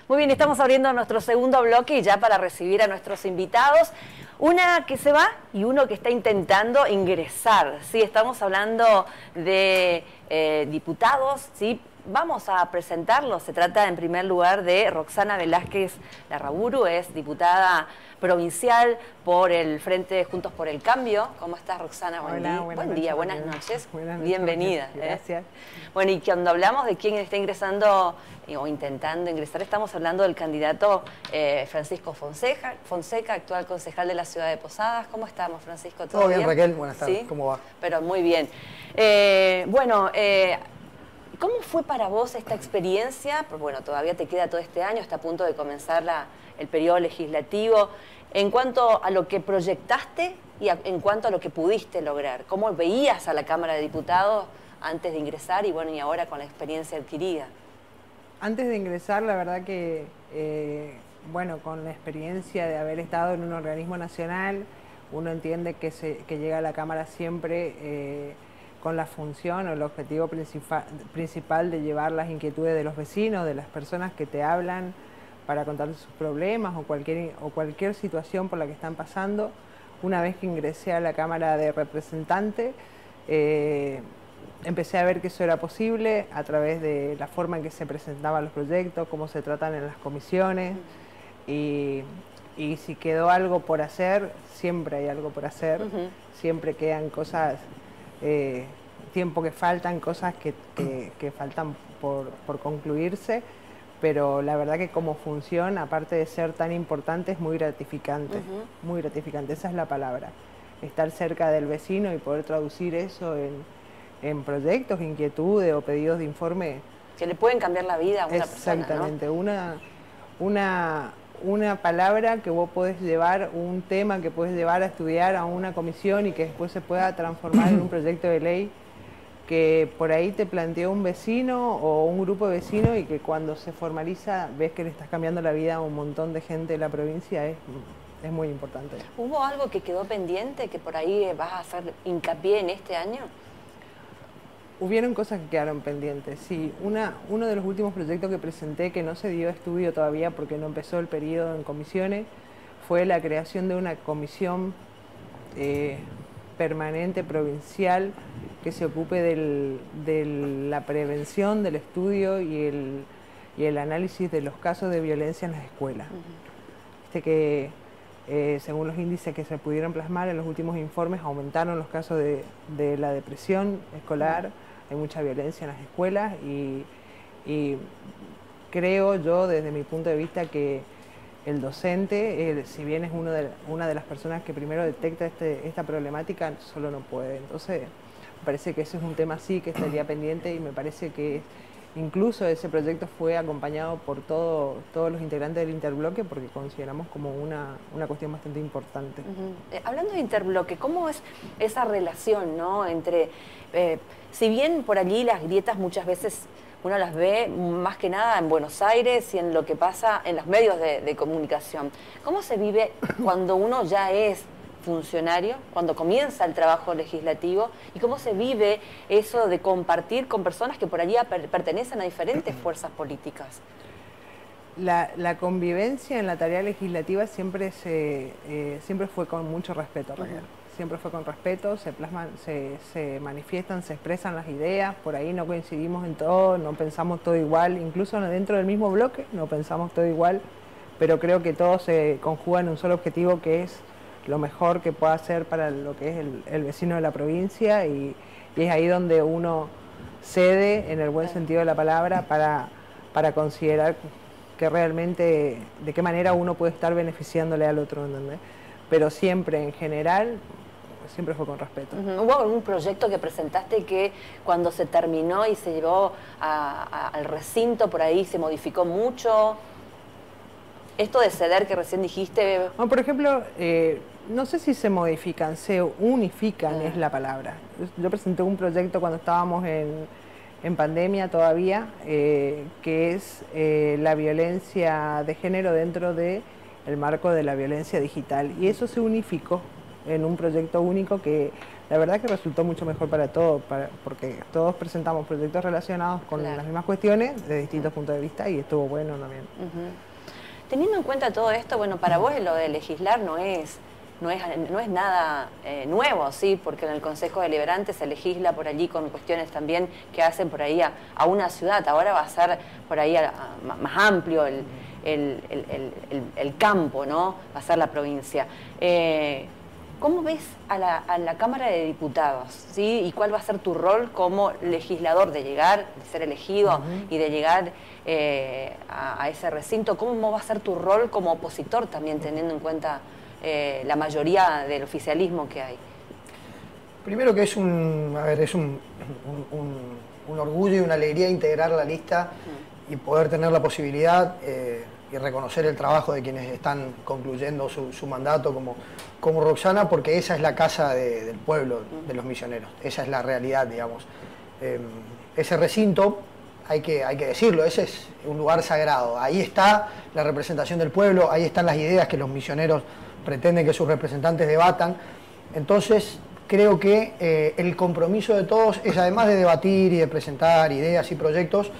Muy bien, estamos abriendo nuestro segundo bloque y ya para recibir a nuestros invitados. Una que se va y uno que está intentando ingresar. Sí, estamos hablando de diputados, ¿sí? Vamos a presentarlos. Se trata en primer lugar de Roxana Velázquez Larraburu, es diputada provincial por el Frente Juntos por el Cambio. ¿Cómo estás, Roxana? Buen día, buenas noches. Bienvenida. Gracias. Bueno, y cuando hablamos de quién está ingresando o intentando ingresar, estamos hablando del candidato Francisco Fonseca, actual concejal de la ciudad de Posadas. ¿Cómo estamos, Francisco? ¿Todo bien, Raquel? Buenas tardes. ¿Sí? ¿Cómo va? Pero muy bien. ¿Cómo fue para vos esta experiencia? Pues bueno, todavía te queda todo este año, está a punto de comenzar el periodo legislativo. En cuanto a lo que proyectaste y en cuanto a lo que pudiste lograr, ¿cómo veías a la Cámara de Diputados antes de ingresar y bueno, y ahora con la experiencia adquirida? Antes de ingresar, la verdad que, bueno, con la experiencia de haber estado en un organismo nacional, uno entiende que llega a la Cámara siempre con la función o el objetivo principal de llevar las inquietudes de los vecinos, de las personas que te hablan para contarles sus problemas o cualquier situación por la que están pasando. Una vez que ingresé a la Cámara de Representantes, empecé a ver que eso era posible a través de la forma en que se presentaban los proyectos, cómo se tratan en las comisiones y si quedó algo por hacer, siempre hay algo por hacer, siempre quedan cosas, tiempo que faltan, cosas que faltan por concluirse, pero la verdad que como función, aparte de ser tan importante, es muy gratificante, esa es la palabra, estar cerca del vecino y poder traducir eso en proyectos, inquietudes o pedidos de informe. Que le pueden cambiar la vida a una Exactamente, persona, ¿no? Una palabra que vos podés llevar, un tema que podés llevar a estudiar a una comisión y que después se pueda transformar en un proyecto de ley que por ahí te planteó un vecino o un grupo de vecinos y que cuando se formaliza ves que le estás cambiando la vida a un montón de gente de la provincia, es muy importante. ¿Hubo algo que quedó pendiente que por ahí vas a hacer hincapié en este año? Hubieron cosas que quedaron pendientes, sí. Uno de los últimos proyectos que presenté, que no se dio estudio todavía porque no empezó el periodo en comisiones, fue la creación de una comisión permanente provincial que se ocupe de la prevención, del estudio y el análisis de los casos de violencia en las escuelas. Que según los índices que se pudieron plasmar en los últimos informes, aumentaron los casos de la depresión escolar, hay mucha violencia en las escuelas y creo yo desde mi punto de vista que el docente, si bien es una de las personas que primero detecta esta problemática, solo no puede. Entonces me parece que ese es un tema sí que estaría pendiente y me parece que incluso ese proyecto fue acompañado por todos los integrantes del interbloque porque consideramos como una cuestión bastante importante. Hablando de interbloque, ¿cómo es esa relación, ¿no? Entre, si bien por allí las grietas muchas veces uno las ve más que nada en Buenos Aires y en lo que pasa en los medios de comunicación, ¿cómo se vive cuando uno ya es funcionario, cuando comienza el trabajo legislativo, y cómo se vive eso de compartir con personas que por allí pertenecen a diferentes fuerzas políticas? La convivencia en la tarea legislativa siempre fue con mucho respeto, Raquel. Siempre fue con respeto, se plasman, se manifiestan, se expresan las ideas, por ahí no coincidimos en todo, no pensamos todo igual, incluso dentro del mismo bloque no pensamos todo igual, pero creo que todo se conjuga en un solo objetivo que es lo mejor que pueda hacer para lo que es el vecino de la provincia y es ahí donde uno cede, en el buen sentido de la palabra, para considerar que realmente de qué manera uno puede estar beneficiándole al otro, ¿entendés? Pero siempre, en general, siempre fue con respeto. ¿Hubo algún proyecto que presentaste que cuando se terminó y se llevó al recinto por ahí se modificó mucho? Esto de ceder que recién dijiste... Bueno, por ejemplo, no sé si se modifican, se unifican es la palabra. Yo presenté un proyecto cuando estábamos en pandemia todavía, que es la violencia de género dentro del marco de la violencia digital. Y eso se unificó en un proyecto único que la verdad que resultó mucho mejor para todos, porque todos presentamos proyectos relacionados con las mismas cuestiones de distintos puntos de vista y estuvo bueno también. Teniendo en cuenta todo esto, bueno, para vos lo de legislar no es nada nuevo, ¿sí? Porque en el Consejo Deliberante se legisla por allí con cuestiones también que hacen por ahí a una ciudad. Ahora va a ser por ahí más amplio el campo, ¿no? Va a ser la provincia. ¿Cómo ves a la Cámara de Diputados? ¿Sí? ¿Y cuál va a ser tu rol como legislador de llegar, de ser elegido y de llegar a ese recinto? ¿Cómo va a ser tu rol como opositor también, teniendo en cuenta la mayoría del oficialismo que hay? Primero que es un orgullo y una alegría integrar la lista y poder tener la posibilidad y reconocer el trabajo de quienes están concluyendo su mandato como Roxana, porque esa es la casa del pueblo, de los misioneros, esa es la realidad, digamos. Ese recinto, hay que decirlo, ese es un lugar sagrado, ahí está la representación del pueblo, ahí están las ideas que los misioneros pretenden que sus representantes debatan. Entonces creo que el compromiso de todos es, además de debatir y de presentar ideas y proyectos,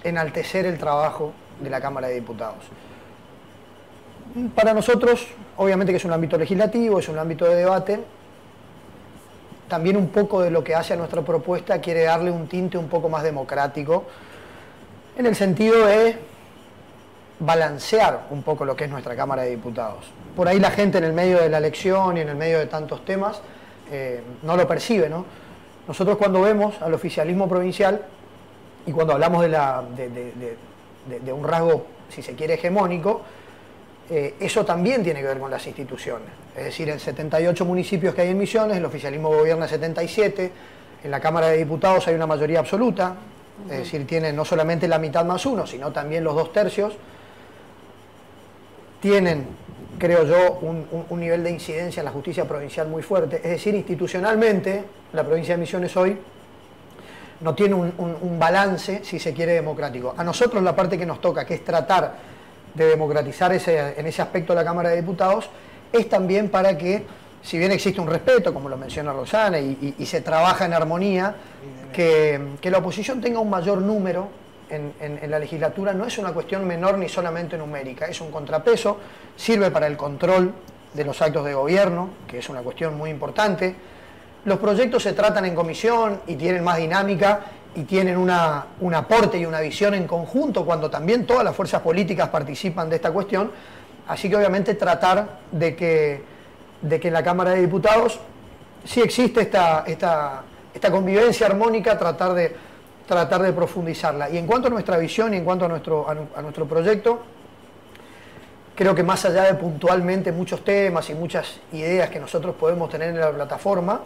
enaltecer el trabajo de la Cámara de Diputados. Para nosotros, obviamente que es un ámbito legislativo, es un ámbito de debate, también un poco de lo que hace a nuestra propuesta quiere darle un tinte un poco más democrático, en el sentido de balancear un poco lo que es nuestra Cámara de Diputados. Por ahí la gente en el medio de la elección y en el medio de tantos temas no lo percibe, ¿no? Nosotros cuando vemos al oficialismo provincial y cuando hablamos de un rasgo, si se quiere, hegemónico, eso también tiene que ver con las instituciones. Es decir, en 78 municipios que hay en Misiones, el oficialismo gobierna 77, en la Cámara de Diputados hay una mayoría absoluta, es decir, tiene no solamente la mitad más uno, sino también los 2/3. Tienen, creo yo, un nivel de incidencia en la justicia provincial muy fuerte. Es decir, institucionalmente, la provincia de Misiones hoy no tiene un balance, si se quiere, democrático. A nosotros la parte que nos toca, que es tratar de democratizar en ese aspecto la Cámara de Diputados, es también para que, si bien existe un respeto, como lo menciona Roxana, y se trabaja en armonía, que la oposición tenga un mayor número en la legislatura. No es una cuestión menor ni solamente numérica, es un contrapeso, sirve para el control de los actos de gobierno, que es una cuestión muy importante. Los proyectos se tratan en comisión y tienen más dinámica y tienen un aporte y una visión en conjunto cuando también todas las fuerzas políticas participan de esta cuestión. Así que obviamente tratar de que en la Cámara de Diputados sí existe esta convivencia armónica, tratar de profundizarla. Y en cuanto a nuestra visión y en cuanto a nuestro proyecto, creo que más allá de puntualmente muchos temas y muchas ideas que nosotros podemos tener en la plataforma,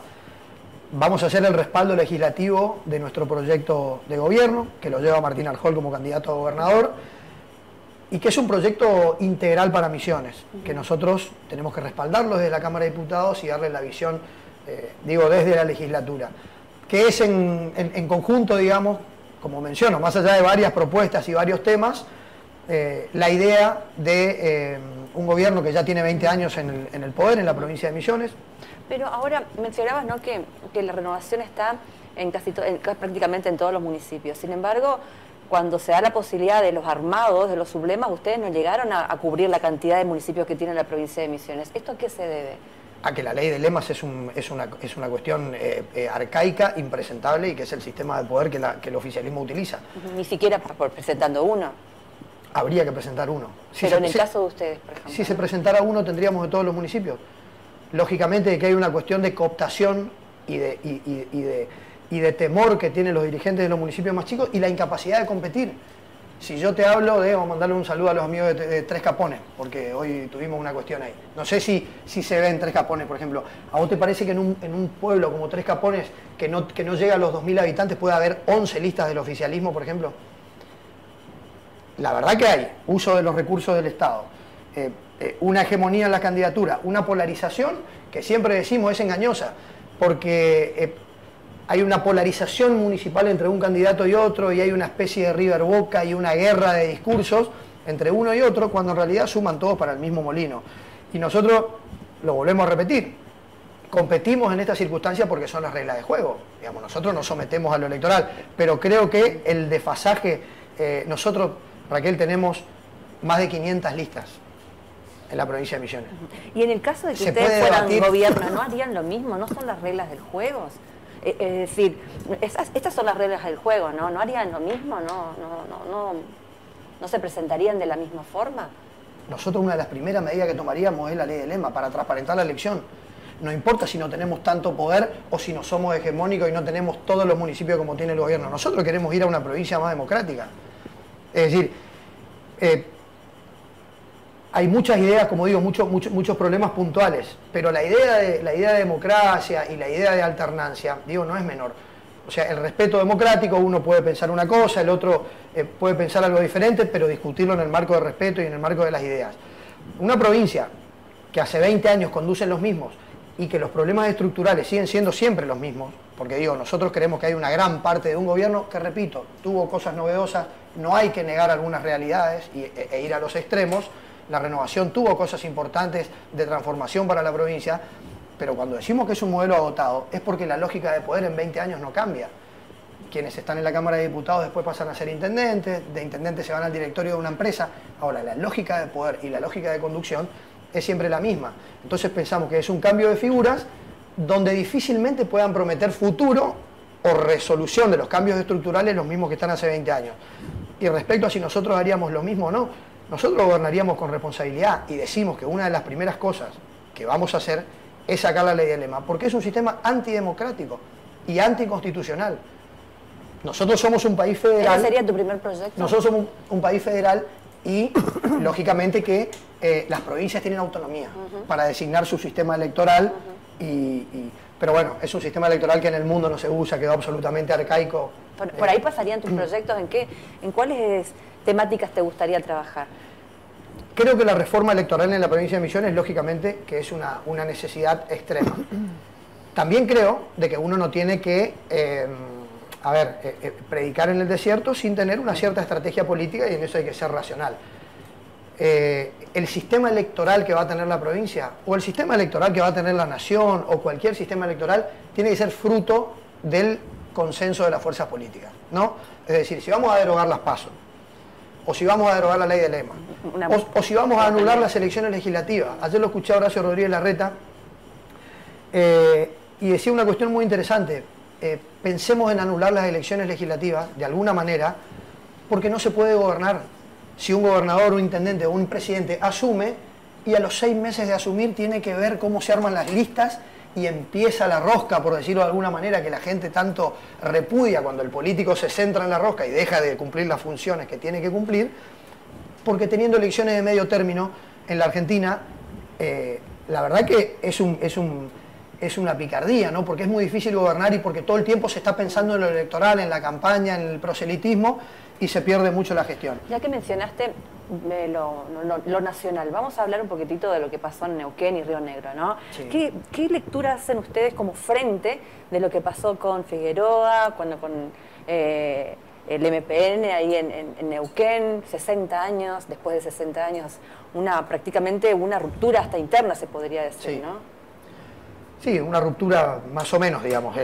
vamos a hacer el respaldo legislativo de nuestro proyecto de gobierno, que lo lleva Martín Arjol como candidato a gobernador, y que es un proyecto integral para Misiones, que nosotros tenemos que respaldarlo desde la Cámara de Diputados y darle la visión, desde la legislatura, que es en conjunto, digamos, como menciono, más allá de varias propuestas y varios temas, la idea de un gobierno que ya tiene 20 años en el poder en la provincia de Misiones. Pero ahora mencionabas, ¿no?, que la renovación está prácticamente en todos los municipios. Sin embargo, cuando se da la posibilidad de los armados, de los sublemas, ustedes no llegaron a cubrir la cantidad de municipios que tiene la provincia de Misiones. ¿Esto a qué se debe? A que la ley de lemas es una cuestión arcaica, impresentable, y que es el sistema de poder que el oficialismo utiliza. Ni siquiera por presentando uno. Habría que presentar uno. Pero en el caso de ustedes, por ejemplo. Si se presentara uno, tendríamos de todos los municipios. Lógicamente que hay una cuestión de cooptación y de temor que tienen los dirigentes de los municipios más chicos y la incapacidad de competir. Si yo te hablo vamos a mandarle un saludo a los amigos de Tres Capones, porque hoy tuvimos una cuestión ahí. No sé si se ve en Tres Capones, por ejemplo. ¿A vos te parece que en un pueblo como Tres Capones, que no llega a los 2000 habitantes, puede haber 11 listas del oficialismo, por ejemplo? La verdad que hay uso de los recursos del Estado, una hegemonía en la candidatura, una polarización que siempre decimos es engañosa, porque hay una polarización municipal entre un candidato y otro, y hay una especie de River Boca y una guerra de discursos entre uno y otro, cuando en realidad suman todos para el mismo molino. Y nosotros lo volvemos a repetir, competimos en esta circunstancia porque son las reglas de juego. Digamos, nosotros nos sometemos a lo electoral, pero creo que el desfasaje, nosotros, Raquel, tenemos más de 500 listas en la provincia de Misiones. Y en el caso de que Se ustedes puede fueran debatir. gobierno, ¿no harían lo mismo? ¿No son las reglas del juego? Es decir, estas son las reglas del juego, ¿no? ¿No harían lo mismo? ¿No se presentarían de la misma forma? Nosotros una de las primeras medidas que tomaríamos es la ley de lema para transparentar la elección. No importa si no tenemos tanto poder o si no somos hegemónicos y no tenemos todos los municipios como tiene el gobierno. Nosotros queremos ir a una provincia más democrática. Es decir, hay muchas ideas, como digo, muchos problemas puntuales, pero la idea de democracia y la idea de alternancia, digo, no es menor. O sea, el respeto democrático, uno puede pensar una cosa, el otro puede pensar algo diferente, pero discutirlo en el marco de respeto y en el marco de las ideas. Una provincia que hace 20 años conducen los mismos y que los problemas estructurales siguen siendo siempre los mismos, porque digo, nosotros creemos que hay una gran parte de un gobierno que, repito, tuvo cosas novedosas, no hay que negar algunas realidades e ir a los extremos. La renovación tuvo cosas importantes de transformación para la provincia, pero cuando decimos que es un modelo agotado es porque la lógica de poder en 20 años no cambia. Quienes están en la Cámara de Diputados después pasan a ser intendentes, de intendentes se van al directorio de una empresa. Ahora, la lógica de poder y la lógica de conducción es siempre la misma. Entonces pensamos que es un cambio de figuras donde difícilmente puedan prometer futuro o resolución de los cambios estructurales los mismos que están hace 20 años. Y respecto a si nosotros haríamos lo mismo o no, nosotros gobernaríamos con responsabilidad y decimos que una de las primeras cosas que vamos a hacer es sacar la ley de lema, porque es un sistema antidemocrático y anticonstitucional. Nosotros somos un país federal. ¿Ese sería tu primer proyecto? Nosotros somos un país federal y, lógicamente, que las provincias tienen autonomía para designar su sistema electoral, pero bueno, es un sistema electoral que en el mundo no se usa, quedó absolutamente arcaico. ¿Por ahí pasarían tus proyectos? ¿En cuáles temáticas te gustaría trabajar? Creo que la reforma electoral en la provincia de Misiones, lógicamente, que es una necesidad extrema. También creo de que uno no tiene que predicar en el desierto sin tener una cierta estrategia política, y en eso hay que ser racional. El sistema electoral que va a tener la provincia o el sistema electoral que va a tener la nación o cualquier sistema electoral tiene que ser fruto del consenso de las fuerzas políticas, ¿no? Es decir, si vamos a derogar las PASO, o si vamos a derogar la ley de lema, o si vamos a anular las elecciones legislativas. Ayer lo escuché a Horacio Rodríguez Larreta y decía una cuestión muy interesante. Pensemos en anular las elecciones legislativas de alguna manera, porque no se puede gobernar si un gobernador, un intendente o un presidente asume y a los 6 meses de asumir tiene que ver cómo se arman las listas y empieza la rosca, por decirlo de alguna manera, que la gente tanto repudia cuando el político se centra en la rosca y deja de cumplir las funciones que tiene que cumplir, porque teniendo elecciones de medio término en la Argentina, la verdad que es una picardía, ¿no? Porque es muy difícil gobernar y porque todo el tiempo se está pensando en lo electoral, en la campaña, en el proselitismo, y se pierde mucho la gestión. Ya que mencionaste lo nacional, vamos a hablar un poquitito de lo que pasó en Neuquén y Río Negro, ¿no? Sí. ¿Qué lectura hacen ustedes como frente de lo que pasó con Figueroa, con el MPN ahí en Neuquén, 60 años, después de 60 años, prácticamente una ruptura hasta interna, se podría decir, Sí. ¿no? Sí, una ruptura más o menos, digamos,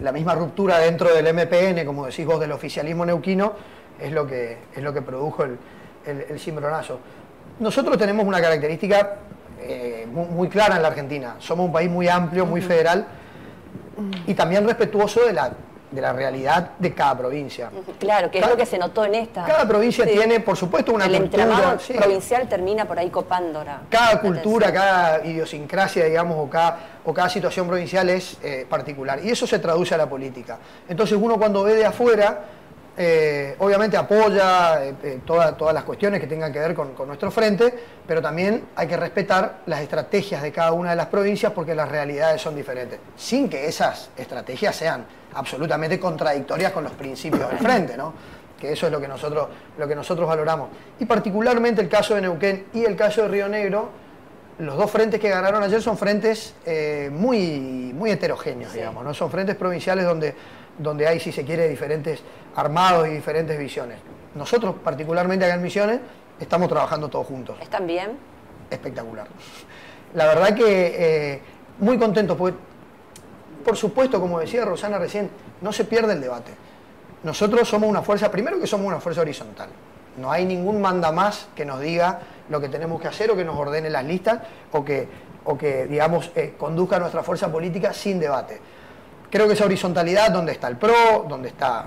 la misma ruptura dentro del MPN, como decís vos, del oficialismo neuquino, es lo que produjo el cimbronazo. Nosotros tenemos una característica muy clara en la Argentina. Somos un país muy amplio, muy federal y también respetuoso de la realidad de cada provincia. Claro, que es lo que se notó en esta. Cada provincia tiene, por supuesto, una el cultura. entramado Sí. provincial termina por ahí copando Cada la cultura, atención. cada idiosincrasia, digamos, o cada situación provincial es particular. Y eso se traduce a la política. Entonces uno cuando ve de afuera, obviamente apoya todas las cuestiones que tengan que ver con nuestro frente, pero también hay que respetar las estrategias de cada una de las provincias porque las realidades son diferentes, sin que esas estrategias sean absolutamente contradictorias con los principios del frente, ¿no? Que eso es lo que nosotros valoramos. Y particularmente el caso de Neuquén y el caso de Río Negro, los dos frentes que ganaron ayer son frentes muy heterogéneos, Sí. digamos, ¿no? Son frentes provinciales donde hay, si se quiere, diferentes armados y diferentes visiones. Nosotros, particularmente acá en Misiones, estamos trabajando todos juntos. ¿Están bien? Espectacular. La verdad que muy contentos, porque, por supuesto, como decía Roxana recién, no se pierde el debate. Nosotros somos una fuerza, primero que somos una fuerza horizontal. No hay ningún mandamás que nos diga lo que tenemos que hacer o que nos ordene las listas o que digamos, conduzca a nuestra fuerza política sin debate. Creo que esa horizontalidad, donde está el PRO, donde está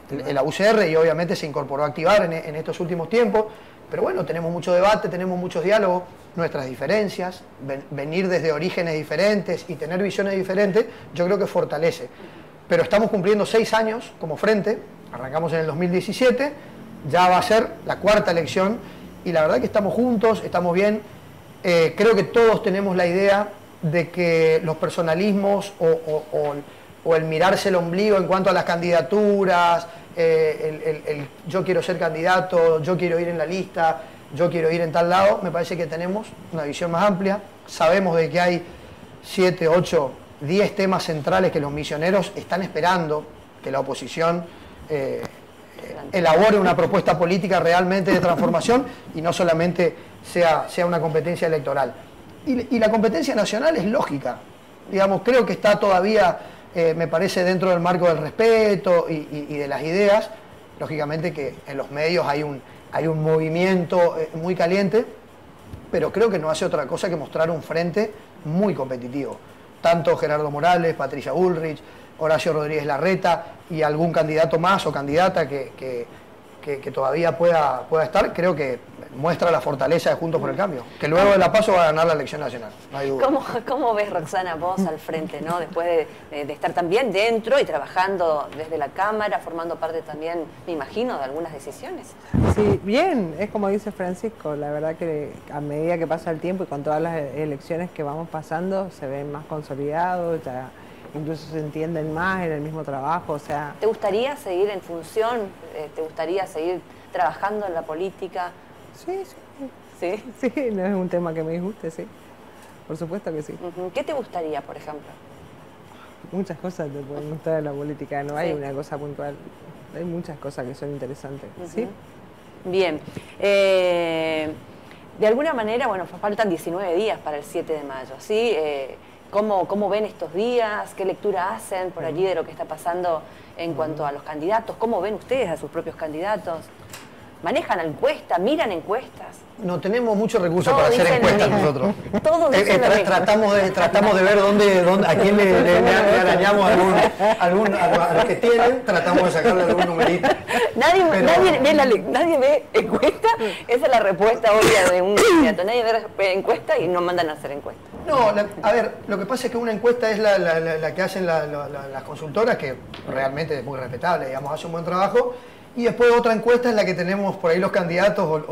la UCR, y obviamente se incorporó a Activar en estos últimos tiempos, pero bueno, tenemos mucho debate, tenemos muchos diálogos, nuestras diferencias, venir desde orígenes diferentes y tener visiones diferentes, yo creo que fortalece. Pero estamos cumpliendo 6 años como frente, arrancamos en el 2017, ya va a ser la 4ª elección, y la verdad que estamos juntos, estamos bien. Creo que todos tenemos la idea de que los personalismos o el mirarse el ombligo en cuanto a las candidaturas, yo quiero ser candidato, yo quiero ir en la lista, yo quiero ir en tal lado, me parece que tenemos una visión más amplia. Sabemos de que hay 7, 8, 10 temas centrales que los misioneros están esperando que la oposición elabore una propuesta política realmente de transformación y no solamente sea una competencia electoral. Y la competencia nacional es lógica. Digamos, creo que está todavía, me parece, dentro del marco del respeto y de las ideas. Lógicamente que en los medios hay un movimiento muy caliente, pero creo que no hace otra cosa que mostrar un frente muy competitivo. Tanto Gerardo Morales, Patricia Bullrich, Horacio Rodríguez Larreta y algún candidato más o candidata que todavía pueda estar, creo que muestra la fortaleza de Juntos por el Cambio, que luego de la PASO va a ganar la elección nacional, no hay duda. ¿Cómo ves, Roxana, vos al frente, ¿no? Después de estar también dentro y trabajando desde la Cámara, formando parte también, me imagino, de algunas decisiones? Sí, bien, es como dice Francisco, la verdad que a medida que pasa el tiempo y con todas las elecciones que vamos pasando, se ven más consolidados, ya incluso se entienden más en el mismo trabajo, o sea... ¿Te gustaría seguir en función? ¿Te gustaría seguir trabajando en la política? Sí, sí. ¿Sí? Sí, no es un tema que me disguste, sí. Por supuesto que sí. ¿Qué te gustaría, por ejemplo? Muchas cosas te pueden gustar en la política, no hay una cosa puntual. Hay muchas cosas que son interesantes, ¿sí? Bien. De alguna manera, bueno, faltan 19 días para el 7 de mayo, ¿sí? ¿Cómo ven estos días? ¿Qué lectura hacen por allí de lo que está pasando en cuanto a los candidatos? ¿Cómo ven ustedes a sus propios candidatos? ¿Manejan encuestas? ¿Miran encuestas? No tenemos muchos recursos para hacer encuestas nosotros. Todos dicen lo mismo. Tratamos de ver a quién le arañamos a los que tienen, tratamos de sacarle algún numerito. Nadie ve encuesta, esa es la respuesta obvia de un candidato. Nadie ve encuesta y no mandan a hacer encuesta. No, a ver, lo que pasa es que una encuesta es la que hacen las consultoras, que realmente es muy respetable, digamos, hace un buen trabajo. Y después otra encuesta es la que tenemos por ahí los candidatos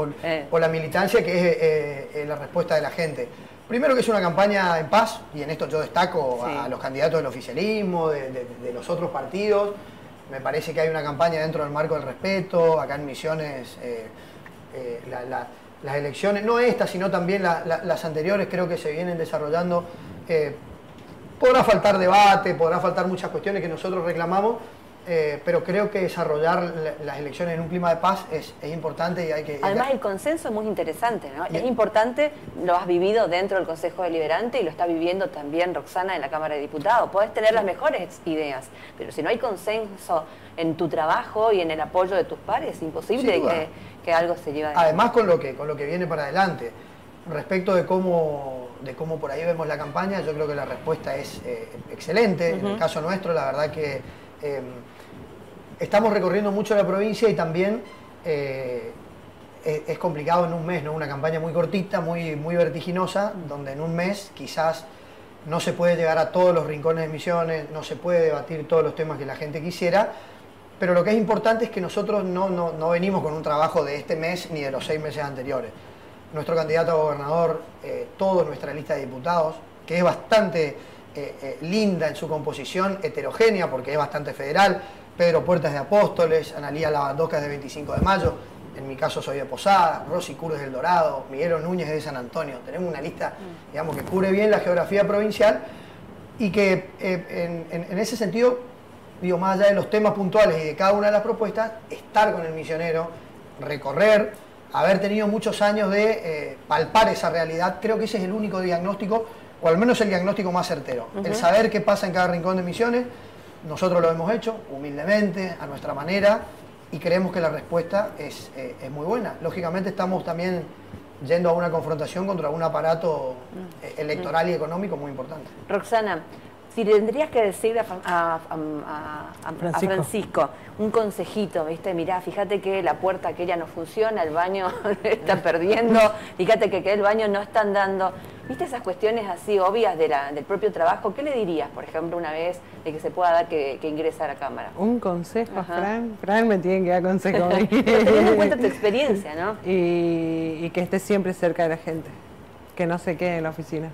o la militancia, que es la respuesta de la gente. Primero que es una campaña en paz, y en esto yo destaco a los candidatos del oficialismo, de los otros partidos. Me parece que hay una campaña dentro del marco del respeto. Acá en Misiones las elecciones, no estas, sino también las anteriores, creo que se vienen desarrollando. Podrá faltar debate, podrá faltar muchas cuestiones que nosotros reclamamos, pero creo que desarrollar las elecciones en un clima de paz es importante y hay que... Además el consenso es muy interesante, ¿no? Es importante, lo has vivido dentro del Consejo Deliberante y lo está viviendo también Roxana en la Cámara de Diputados. Podés tener las mejores ideas, pero si no hay consenso en tu trabajo y en el apoyo de tus pares, es imposible que algo se lleve adelante. Además con lo que viene para adelante. Respecto de cómo por ahí vemos la campaña, yo creo que la respuesta es excelente. En el caso nuestro, la verdad que estamos recorriendo mucho la provincia y también es complicado en un mes, ¿no? Una campaña muy cortita, muy vertiginosa, donde en un mes quizás no se puede llegar a todos los rincones de Misiones, no se puede debatir todos los temas que la gente quisiera, pero lo que es importante es que nosotros no venimos con un trabajo de este mes ni de los 6 meses anteriores. Nuestro candidato a gobernador, toda nuestra lista de diputados, que es bastante linda en su composición, heterogénea porque es bastante federal. Pedro Puertas de Apóstoles, Analía Lavandosca es de 25 de Mayo, en mi caso soy de Posada, Rosy Curo es del Dorado, Miguel Núñez es de San Antonio. Tenemos una lista, digamos, que cubre bien la geografía provincial y que en ese sentido, digo, más allá de los temas puntuales y de cada una de las propuestas, estar con el misionero, recorrer, haber tenido muchos años de palpar esa realidad, creo que ese es el único diagnóstico o al menos el diagnóstico más certero. El saber qué pasa en cada rincón de Misiones, nosotros lo hemos hecho humildemente, a nuestra manera, y creemos que la respuesta es muy buena. Lógicamente estamos también yendo a una confrontación contra un aparato electoral y económico muy importante. Roxana, si tendrías que decirle a Francisco un consejito, ¿viste? Mirá, fíjate que la puerta aquella no funciona, el baño está perdiendo, fíjate que el baño no están dando. ¿Viste esas cuestiones así obvias del propio trabajo? ¿Qué le dirías, por ejemplo, una vez de que se pueda dar que ingrese a la Cámara? Un consejo a Fran. Fran me tiene que dar consejo a mí. Pero teniendo en cuenta tu experiencia, ¿no? Y que esté siempre cerca de la gente, que no se quede en la oficina.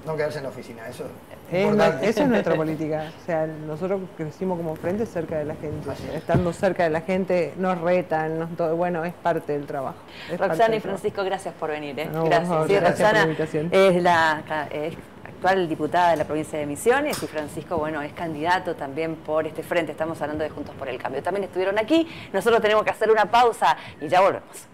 No quedarse en la oficina, eso es importante. Eso es nuestra política. O sea, nosotros crecimos como frente cerca de la gente. Estando cerca de la gente, nos retan, bueno, es parte del trabajo. Roxana y Francisco, gracias por venir. No, gracias. favor, Sí, gracias Roxana por la invitación. es la actual diputada de la provincia de Misiones y Francisco, bueno, es candidato también por este frente. Estamos hablando de Juntos por el Cambio. También estuvieron aquí. Nosotros tenemos que hacer una pausa y ya volvemos.